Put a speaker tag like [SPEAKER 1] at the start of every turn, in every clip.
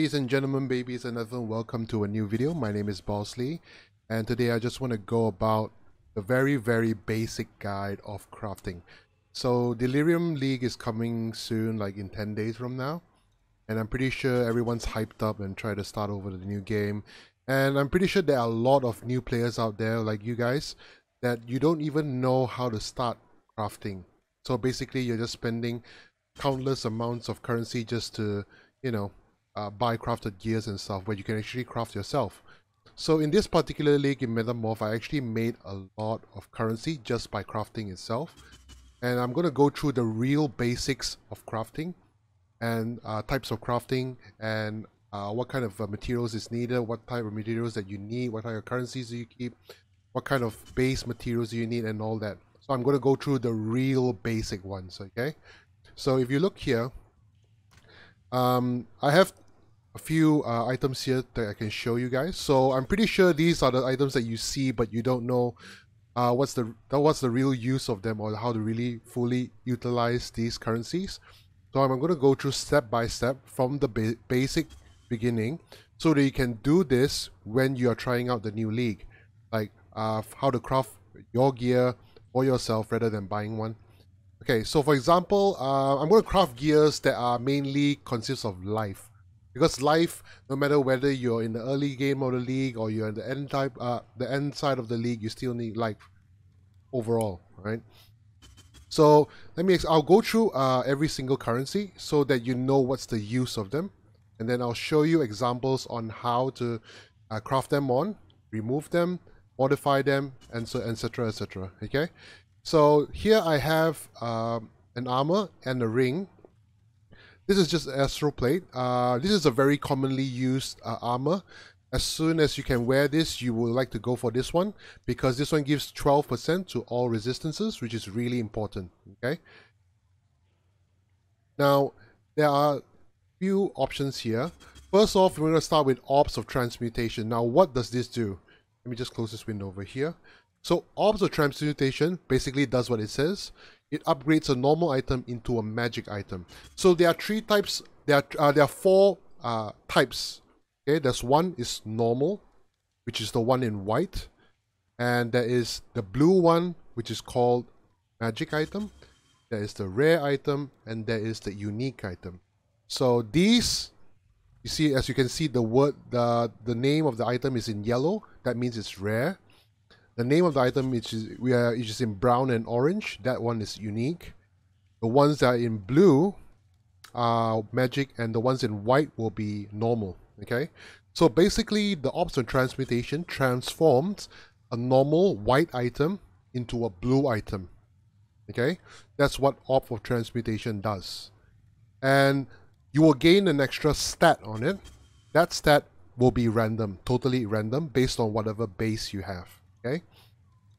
[SPEAKER 1] Ladies and gentlemen, babies and everyone, welcome to a new video. My name is Bosley, and today I just want to go about the very basic guide of crafting. So Delirium League is coming soon, like in 10 days from now, and I'm pretty sure everyone's hyped up and try to start over the new game. And I'm pretty sure there are a lot of new players out there like you guys that you don't even know how to start crafting. So basically you're just spending countless amounts of currency just to, you know, buy crafted gears and stuff where you can actually craft yourself. So in this particular league in Metamorph, I actually made a lot of currency just by crafting itself. And I'm going to go through the real basics of crafting and types of crafting and what kind of materials is needed, what type of materials that you need, what type of currencies do you keep, what kind of base materials do you need, and all that. So I'm going to go through the real basic ones, okay? So if you look here, I have a few items here that I can show you guys. So I'm pretty sure these are the items that you see, but you don't know what's the real use of them or how to really fully utilize these currencies. So I'm going to go through step by step from the basic beginning so that you can do this when you are trying out the new league, like how to craft your gear for yourself rather than buying one. Okay, so for example, I'm going to craft gears that are mainly consist of life. Because life, no matter whether you're in the early game of the league or you're in the end side of the league, you still need life overall, right? So I'll go through every single currency so that you know what's the use of them, and then I'll show you examples on how to craft them on, remove them, modify them, and so etc. etc. Okay, so here I have an armor and a ring. This is just astral plate. This is a very commonly used armor. As soon as you can wear this, you will like to go for this one because this one gives 12% to all resistances, which is really important. Okay. Now there are a few options here. First off, we're going to start with Orbs of Transmutation. Now, what does this do? Let me just close this window over here. So Orbs of Transmutation basically does what it says. It upgrades a normal item into a magic item. So there are three types. There are four types. Okay, there's one is normal, which is the one in white, and there is the blue one, which is called magic item. There is the rare item, and there is the unique item. So these, you see, as you can see, the word, the name of the item is in yellow. That means it's rare. The name of the item which is in brown and orange, that one is unique. The ones that are in blue are magic, and the ones in white will be normal. Okay, so basically the Orbs of Transmutation transforms a normal white item into a blue item. Okay, that's what Orb of Transmutation does. And you will gain an extra stat on it. That stat will be random, totally random, based on whatever base you have. Okay,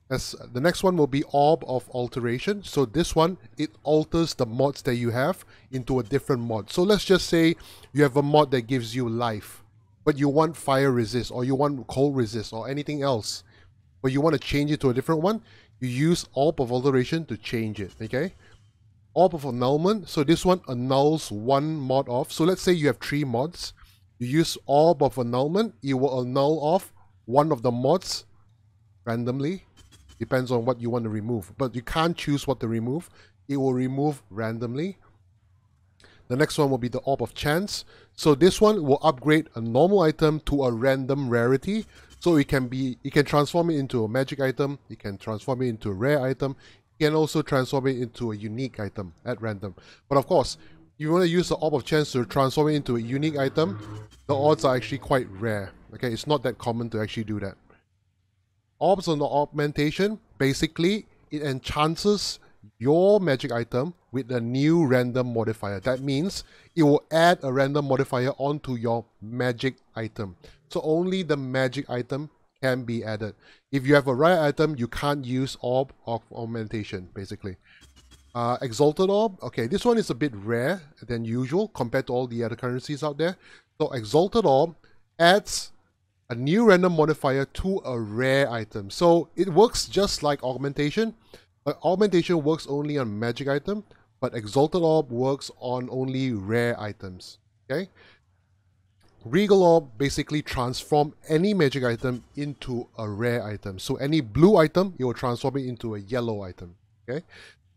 [SPEAKER 1] as the next one will be Orb of Alteration. So this one, it alters the mods that you have into a different mod. So let's just say you have a mod that gives you life, but you want fire resist, or you want cold resist, or anything else, but you want to change it to a different one. You use Orb of Alteration to change it. Okay, Orb of Annulment. So this one annuls one mod off. So let's say you have 3 mods. You use Orb of Annulment. It will annul off one of the mods randomly. Depends on what you want to remove, but you can't choose what to remove. It will remove randomly. The next one will be the Orb of Chance. So this one will upgrade a normal item to a random rarity. So it can transform it into a magic item. It can transform it into a rare item. You can also transform it into a unique item at random. But of course, if you want to use the Orb of Chance to transform it into a unique item, the odds are actually quite rare. Okay, it's not that common to actually do that. Orbs on the Augmentation, basically it enhances your magic item with a new random modifier. That means it will add a random modifier onto your magic item. So only the magic item can be added. If you have a rare item, you can't use Orb of Augmentation, basically. Exalted Orb, okay, this one is a bit rare than usual compared to all the other currencies out there. So Exalted Orb adds a new random modifier to a rare item. So it works just like Augmentation, but Augmentation works only on magic item, but Exalted Orb works on only rare items. Okay. Regal Orb basically transform any magic item into a rare item. So any blue item, it will transform it into a yellow item. Okay.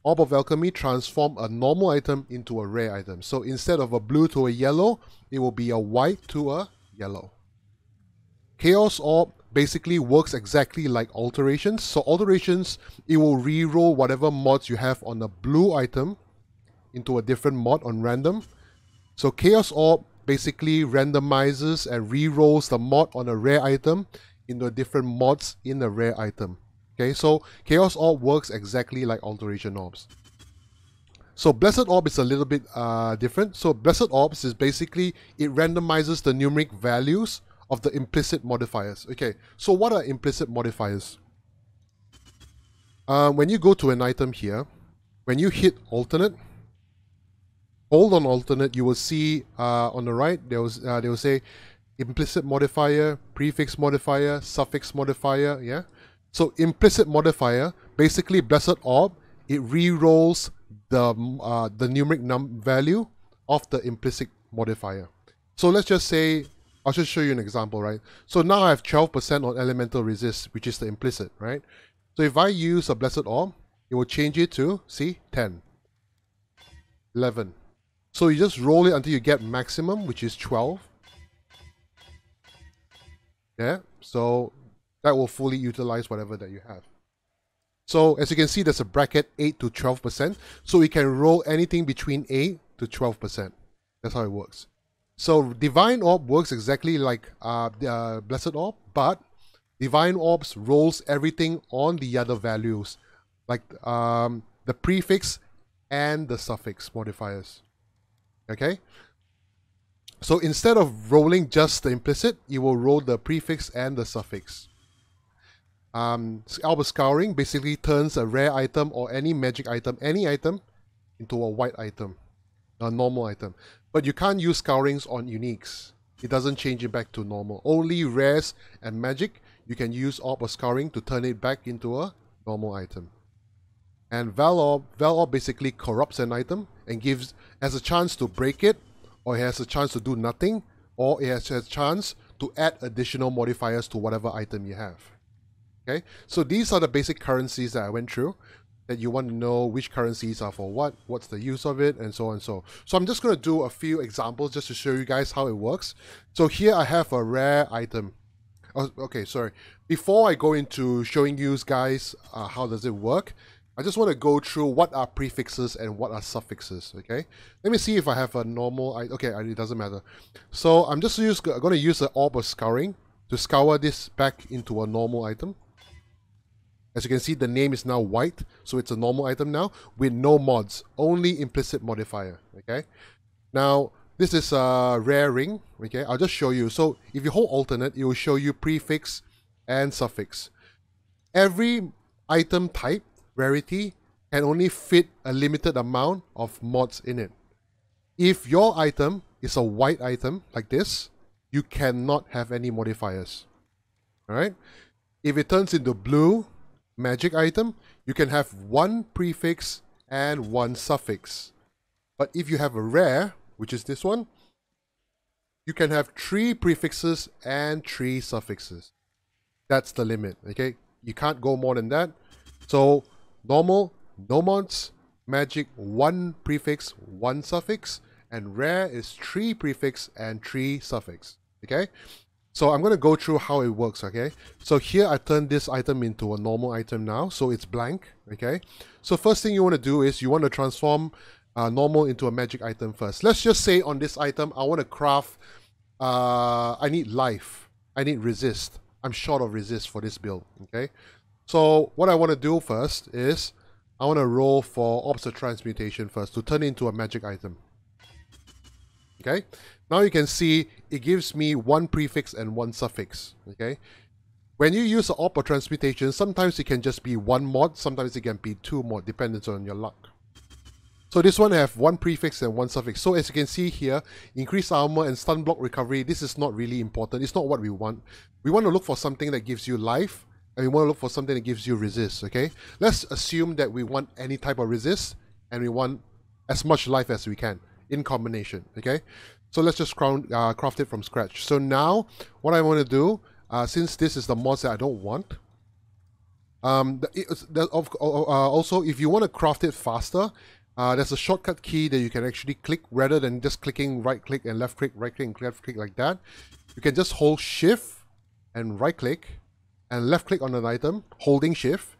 [SPEAKER 1] Orb of Alchemy transform a normal item into a rare item. So instead of a blue to a yellow, it will be a white to a yellow. Chaos Orb basically works exactly like alterations. So alterations, it will reroll whatever mods you have on a blue item into a different mod on random. So Chaos Orb basically randomizes and re-rolls the mod on a rare item into different mods in a rare item. Okay, so Chaos Orb works exactly like Alteration Orbs. So Blessed Orb is a little bit different. So Blessed Orbs is basically, it randomizes the numeric values of the implicit modifiers. Okay, so what are implicit modifiers? When you go to an item here, when you hit alternate, hold on alternate, you will see on the right, they will say implicit modifier, prefix modifier, suffix modifier, yeah? So implicit modifier, basically Blessed Orb, it re-rolls the numeric value of the implicit modifier. So let's just say, I'll just show you an example, right? So now I have 12% on elemental resist, which is the implicit, right? So if I use a Blessed Orb, it will change it to, see, 10, 11. So you just roll it until you get maximum, which is 12. Yeah, so that will fully utilize whatever that you have. So as you can see, there's a bracket 8 to 12%. So we can roll anything between 8 to 12%. That's how it works. So Divine Orb works exactly like Blessed Orb, but Divine Orbs rolls everything on the other values, like the prefix and the suffix modifiers. Okay? So instead of rolling just the implicit, you will roll the prefix and the suffix. Alba Scouring basically turns a rare item or any magic item, any item, into a white item, a normal item. But you can't use Scourings on uniques. It doesn't change it back to normal. Only rares and magic, you can use Orb of Scouring to turn it back into a normal item. And Val Orb basically corrupts an item and has a chance to break it, or it has a chance to do nothing, or it has a chance to add additional modifiers to whatever item you have. Okay, so these are the basic currencies that I went through, that you want to know which currencies are for what, what's the use of it, and so on and so. So I'm just going to do a few examples just to show you guys how it works. So here I have a rare item. Oh, okay, sorry. Before I go into showing you guys how does it work, I just want to go through what are prefixes and what are suffixes, okay? Let me see if I have a normal... Okay, it doesn't matter. So I'm just going to use the Orb of Scouring to scour this back into a normal item. As you can see, the name is now white, so it's a normal item now with no mods, only implicit modifier, okay? Now, this is a rare ring, okay? I'll just show you. So if you hold alternate, it will show you prefix and suffix. Every item type, rarity, can only fit a limited amount of mods in it. If your item is a white item, like this, you cannot have any modifiers, all right? If it turns into blue, magic item, you can have one prefix and one suffix. But if you have a rare, which is this one, you can have 3 prefixes and 3 suffixes. That's the limit, okay? You can't go more than that. So normal, no mods, magic, 1 prefix, 1 suffix, and rare is 3 prefix and 3 suffix, okay? So I'm going to go through how it works, okay? So here I turn this item into a normal item now, so it's blank, okay? So first thing you want to do is you want to transform normal into a magic item first. Let's just say on this item, I want to craft, I need life, I need resist. I'm short of resist for this build, okay? So what I want to do first is I want to roll for Orbs of Transmutation first to turn it into a magic item. Okay, now you can see it gives me 1 prefix and 1 suffix. Okay, when you use the Orb of Transmutation, sometimes it can just be 1 mod, sometimes it can be 2 mod, depends on your luck. So this one I have 1 prefix and 1 suffix. So as you can see here, increased armor and stun block recovery, this is not really important. It's not what we want. We want to look for something that gives you life, and we want to look for something that gives you resist. Okay, let's assume that we want any type of resist, and we want as much life as we can in combination, okay? So let's just craft it from scratch. So now, what I want to do, since this is the mods that I don't want, also, if you want to craft it faster, there's a shortcut key that you can actually click rather than just clicking right click and left click, right click and left click like that. You can just hold shift and right click and left click on an item, holding shift.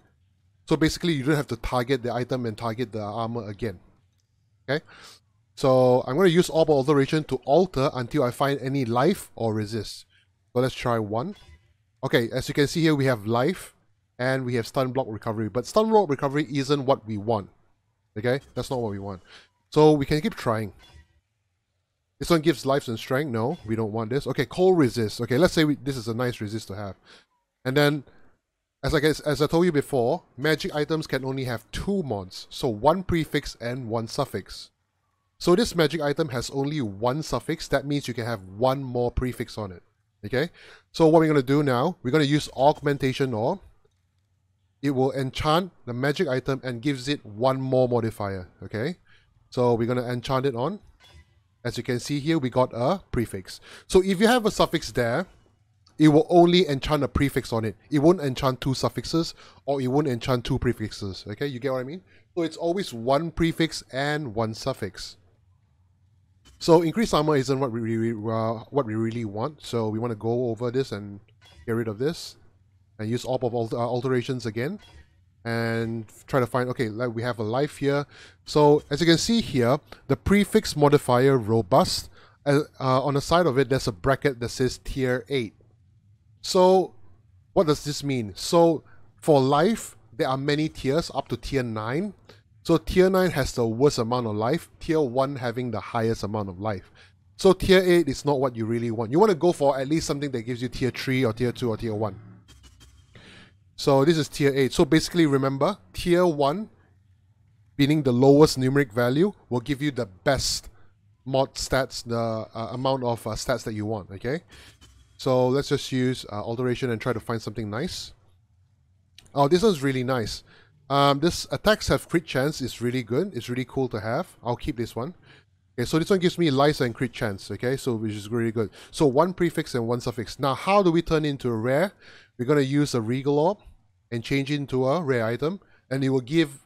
[SPEAKER 1] So basically you don't have to target the item and target the armor again. Okay? So I'm going to use orb alteration to alter until I find any life or resist. So let's try one. Okay, as you can see here, we have life and we have stun block recovery. But stun block recovery isn't what we want. Okay, that's not what we want. So we can keep trying. This one gives life and strength. No, we don't want this. Okay, cold resist. Okay, let's say this is a nice resist to have. And then, as I told you before, magic items can only have 2 mods. So 1 prefix and 1 suffix. So this magic item has only 1 suffix. That means you can have 1 more prefix on it. Okay? So what we're going to do now, we're going to use augmentation orb. It will enchant the magic item and gives it 1 more modifier. Okay? So we're going to enchant it on. As you can see here, we got a prefix. So if you have a suffix there, it will only enchant a prefix on it. It won't enchant 2 suffixes, or it won't enchant 2 prefixes. Okay? You get what I mean? So it's always 1 prefix and 1 suffix. So increased armor isn't what we really want. So we want to go over this and get rid of this, and use orb of alterations again, and try to find. Okay, like we have a life here. So as you can see here, the prefix modifier robust. On the side of it, there's a bracket that says tier 8. So what does this mean? So for life, there are many tiers up to tier 9. So tier 9 has the worst amount of life, tier 1 having the highest amount of life. So tier 8 is not what you really want. You want to go for at least something that gives you tier 3 or tier 2 or tier 1. So this is tier 8. So basically remember, tier 1, meaning the lowest numeric value, will give you the best mod stats, the amount of stats that you want, okay? So let's just use alteration and try to find something nice. Oh, this one's really nice. This attacks have crit chance is really good. It's really cool to have. I'll keep this one. Okay, so this one gives me life and crit chance, okay? So which is really good. So 1 prefix and 1 suffix. Now how do we turn it into a rare? We're going to use a regal orb and change it into a rare item, and it will give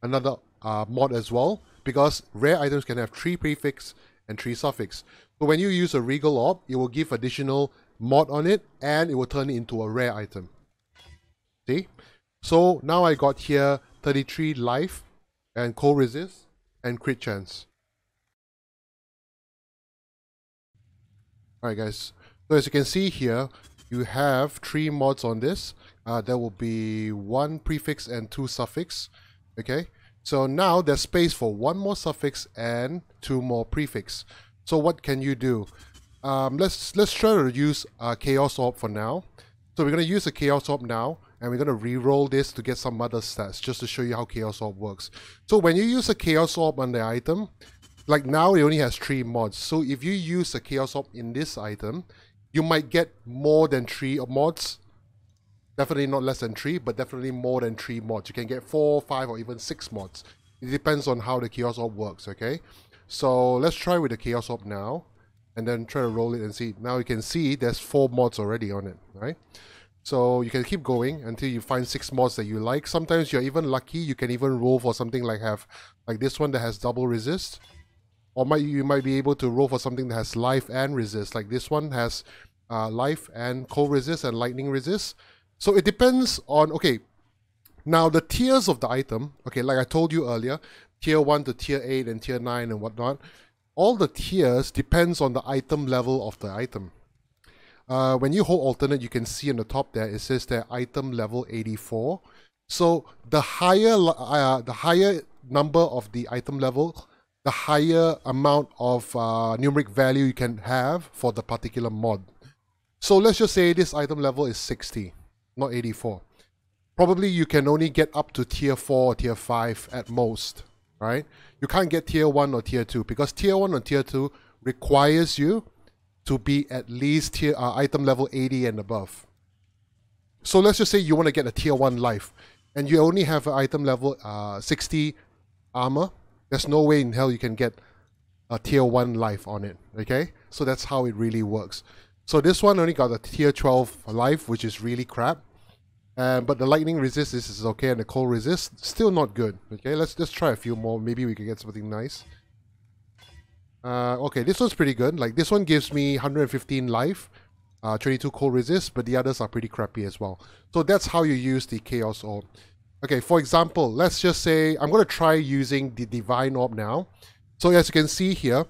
[SPEAKER 1] another mod as well, because rare items can have 3 prefix and 3 suffix. So when you use a regal orb, it will give additional mod on it, and it will turn it into a rare item. See? So now I got here 33 life and cold resist and crit chance. Alright guys, so as you can see here, you have 3 mods on this. There will be 1 prefix and 2 suffix. Okay, so now there's space for 1 more suffix and 2 more prefix. So what can you do? Let's try to use Chaos Orb for now. So we're going to use a Chaos Orb now, and we're going to re-roll this to get some other stats, just to show you how Chaos Orb works. So when you use a Chaos Orb on the item, like now it only has 3 mods. So if you use a Chaos Orb in this item, you might get more than 3 mods. Definitely not less than 3, but definitely more than 3 mods. You can get 4, 5, or even 6 mods. It depends on how the Chaos Orb works, okay? So let's try with the Chaos Orb now, and then try to roll it and see. Now you can see there's 4 mods already on it, right? So you can keep going until you find 6 mods that you like. Sometimes you're even lucky, you can even roll for something like this one that has double resist. Or you might be able to roll for something that has life and resist. Like this one has life and cold resist and lightning resist. So it depends on, okay, now the tiers of the item, okay, like I told you earlier, tier 1 to tier 8 and tier 9 and whatnot, all the tiers depends on the item level of the item. When you hold alternate, you can see on the top there, it says that item level 84. So the higher number of the item level, the higher amount of numeric value you can have for the particular mod. So let's just say this item level is 60, not 84. Probably you can only get up to tier 4 or tier 5 at most, right? You can't get tier 1 or tier 2 because tier 1 or tier 2 requires you to be at least item level 80 and above. So let's just say you want to get a tier 1 life and you only have an item level 60 armor. There's no way in hell you can get a tier 1 life on it, okay? So that's how it really works. So this one only got a tier 12 life, which is really crap. But the lightning resist is okay, and the cold resist, still not good, okay? Let's just try a few more, maybe we can get something nice. Okay, this one's pretty good. Like, this one gives me 115 life, 22 cold resist, but the others are pretty crappy as well. So that's how you use the Chaos Orb. Okay, for example, let's just say I'm going to try using the Divine Orb now. So as you can see here,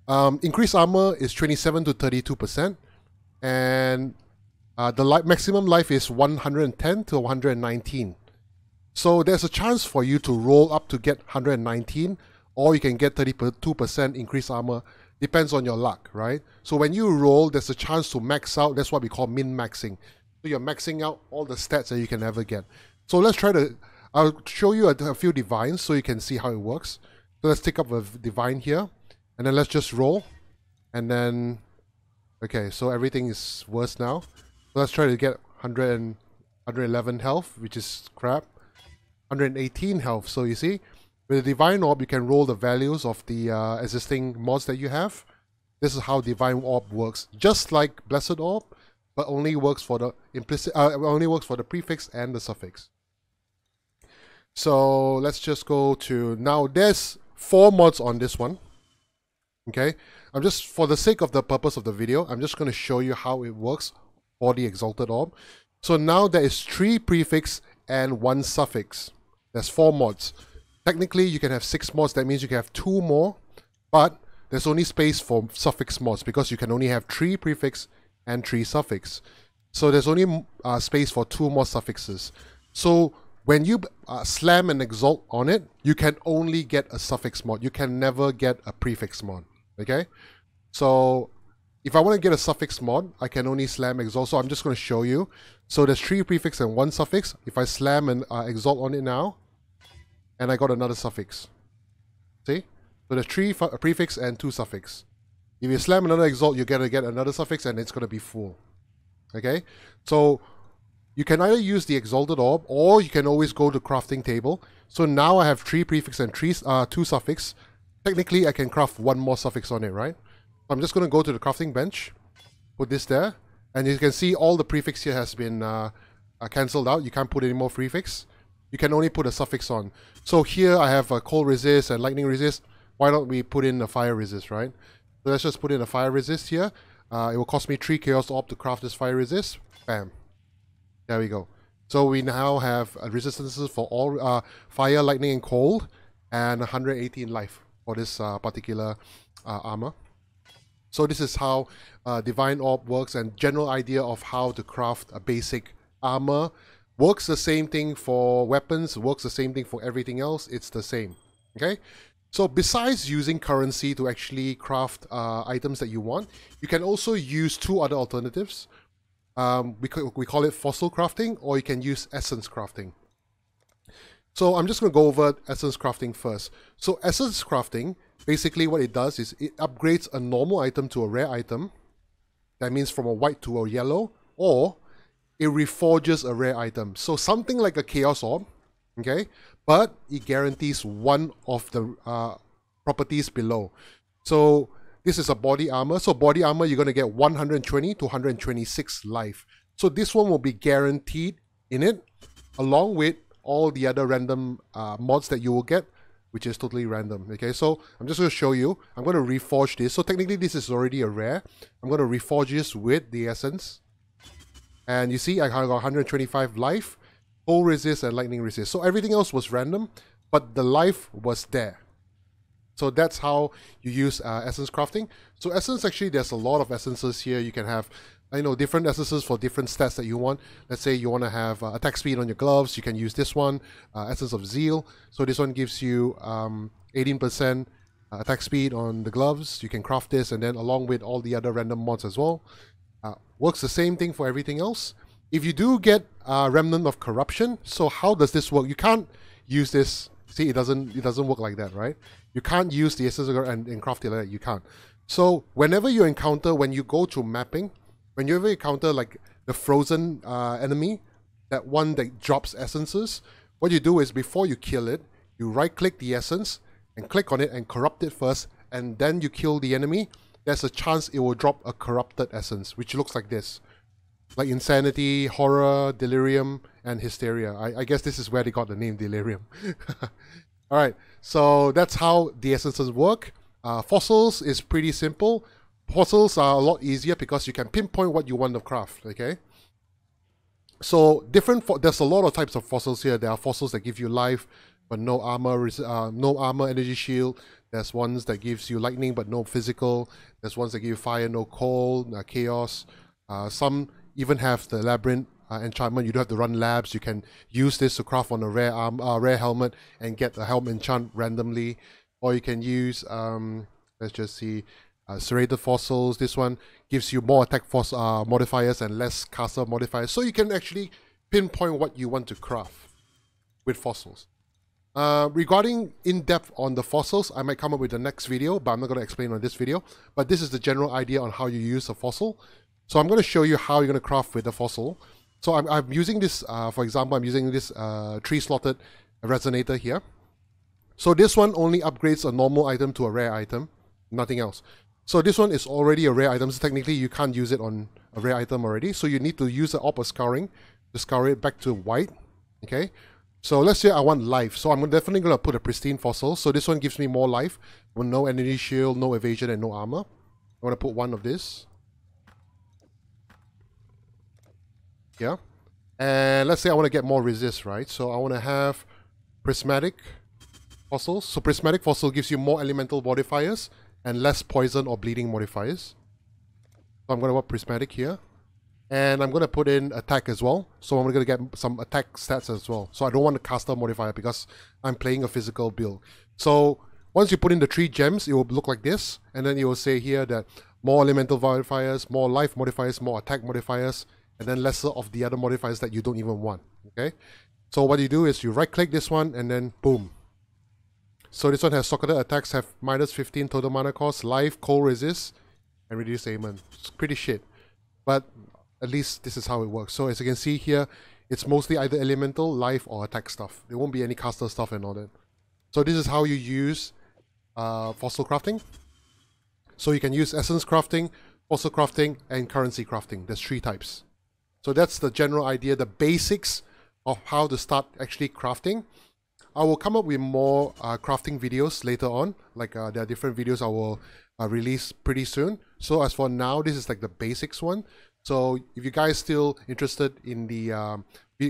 [SPEAKER 1] increased armor is 27 to 32%, and the maximum life is 110 to 119. So there's a chance for you to roll up to get 119, or you can get 32% increased armor. Depends on your luck, right? So when you roll, there's a chance to max out. That's what we call min-maxing. So you're maxing out all the stats that you can ever get. So let's try to, I'll show you a few divines so you can see how it works. So let's take up a divine here, and then let's just roll. And then, okay, so everything is worse now. So let's try to get 111 health, which is crap. 118 health, so you see, with the Divine Orb, you can roll the values of the existing mods that you have. This is how Divine Orb works, just like Blessed Orb, but only works for the implicit, only works for the prefix and the suffix. So let's just go to, now there's 4 mods on this one. Okay, I'm just, for the sake of the purpose of the video, I'm just going to show you how it works for the Exalted Orb. So now there is 3 prefix and 1 suffix. There's 4 mods. Technically, you can have 6 mods. That means you can have 2 more, but there's only space for suffix mods because you can only have 3 prefix and 3 suffix. So there's only space for 2 more suffixes. So when you slam an exalt on it, you can only get a suffix mod. You can never get a prefix mod, okay? So if I want to get a suffix mod, I can only slam exalt. So I'm just going to show you. So there's 3 prefix and 1 suffix. If I slam an exalt on it now, and I got another suffix. See? So there's 3 prefix and 2 suffix. If you slam another exalt, you're going to get another suffix and it's going to be full. Okay? So you can either use the Exalted Orb, or you can always go to crafting table. So now I have 3 prefix and 2 suffix. Technically, I can craft 1 more suffix on it, right? So I'm just going to go to the crafting bench, put this there, and you can see all the prefix here has been cancelled out. You can't put any more prefix. You can only put a suffix on. So here I have a cold resist and lightning resist. Why don't we put in a fire resist, right? So let's just put in a fire resist here. It will cost me 3 Chaos Orb to craft this fire resist. Bam. There we go. So we now have resistances for all fire, lightning, and cold, and 118 life for this particular armor. So this is how Divine Orb works, and general idea of how to craft a basic armor. Works the same thing for weapons, works the same thing for everything else. It's the same, okay? So besides using currency to actually craft items that you want, you can also use 2 other alternatives. We call it fossil crafting, or you can use essence crafting. So I'm just going to go over essence crafting first. So essence crafting, basically what it does is it upgrades a normal item to a rare item. That means from a white to a yellow, or it reforges a rare item. So something like a Chaos Orb, okay? But it guarantees 1 of the properties below. So this is a body armor. So body armor, you're going to get 120 to 126 life. So this one will be guaranteed in it, along with all the other random mods that you will get, which is totally random. Okay, so I'm just going to show you. I'm going to reforge this. So technically this is already a rare. I'm going to reforge this with the essence. And you see I got 125 life, cold resist, and lightning resist. So everything else was random, but the life was there. So that's how you use essence crafting. So essence, actually, there's a lot of essences here. You can have, different essences for different stats that you want. Let's say you want to have attack speed on your gloves. You can use this one, Essence of Zeal. So this one gives you 18% attack speed on the gloves. You can craft this, and then along with all the other random mods as well. Works the same thing for everything else. If you do get Remnant of Corruption, so how does this work? You can't use this. See, it doesn't work like that, right? You can't use the essence and craft it like that. You can't. So whenever you encounter, when you go to mapping, when you ever encounter like the frozen enemy, that one that drops essences, what you do is before you kill it, you right-click the essence and click on it and corrupt it first, and then you kill the enemy, there's a chance it will drop a corrupted essence, which looks like this. Like Insanity, Horror, Delirium, and Hysteria. I guess this is where they got the name Delirium. Alright, so that's how the essences work. Fossils is pretty simple. Fossils are a lot easier because you can pinpoint what you want to craft, okay? So there's a lot of types of fossils here. There are fossils that give you life, but no armor, energy shield. There's ones that gives you lightning, but no physical. There's ones that give you fire, no cold, chaos. Some even have the labyrinth enchantment. You don't have to run labs. You can use this to craft on a rare helmet and get a helmet enchant randomly. Or you can use, let's just see, serrated fossils. This one gives you more attack force modifiers and less caster modifiers. So you can actually pinpoint what you want to craft with fossils. Regarding in-depth on the fossils, I might come up with the next video, but I'm not going to explain on this video. But this is the general idea on how you use a fossil. So I'm going to show you how you're going to craft with a fossil. So I'm using this, for example, I'm using this 3-slotted resonator here. So this one only upgrades a normal item to a rare item, nothing else. So this one is already a rare item, so technically you can't use it on a rare item already. So you need to use the op of scouring to scour it back to white, okay? So let's say I want life, so I'm definitely going to put a pristine fossil. So this one gives me more life, with no energy shield, no evasion, and no armor. I'm going to put one of this. Yeah. And let's say I want to get more resist, right? So I want to have prismatic fossils. So prismatic fossil gives you more elemental modifiers and less poison or bleeding modifiers. So I'm going to put prismatic here. And I'm going to put in attack as well. So I'm going to get some attack stats as well. So I don't want a caster modifier because I'm playing a physical build. So once you put in the 3 gems, it will look like this. And then it will say here that more elemental modifiers, more life modifiers, more attack modifiers, and then lesser of the other modifiers that you don't even want. Okay. So what you do is you right click this one and then boom. So this one has socketed attacks, have minus 15 total mana cost, life, cold resist, and reduced aimment. It's pretty shit. But at least this is how it works. So as you can see here, it's mostly either elemental, life, or attack stuff. There won't be any caster stuff and all that. So this is how you use fossil crafting. So you can use essence crafting, fossil crafting, and currency crafting. There's 3 types. So that's the general idea, the basics of how to start actually crafting. I will come up with more crafting videos later on. Like there are different videos I will release pretty soon. So as for now, this is like the basics one. So if you guys still interested in the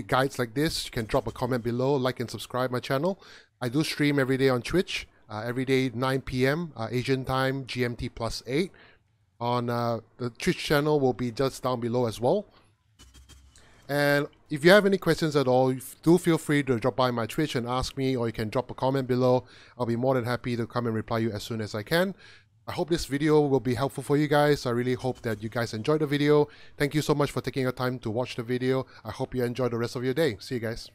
[SPEAKER 1] guides like this, you can drop a comment below, like and subscribe my channel. I do stream every day on Twitch, every day 9 p.m. Asian time, GMT +8. On the Twitch channel will be just down below as well. And if you have any questions at all, do feel free to drop by my Twitch and ask me, or you can drop a comment below. I'll be more than happy to come and reply you as soon as I can. I hope this video will be helpful for you guys. I really hope that you guys enjoyed the video. Thank you so much for taking your time to watch the video. I hope you enjoy the rest of your day. See you guys.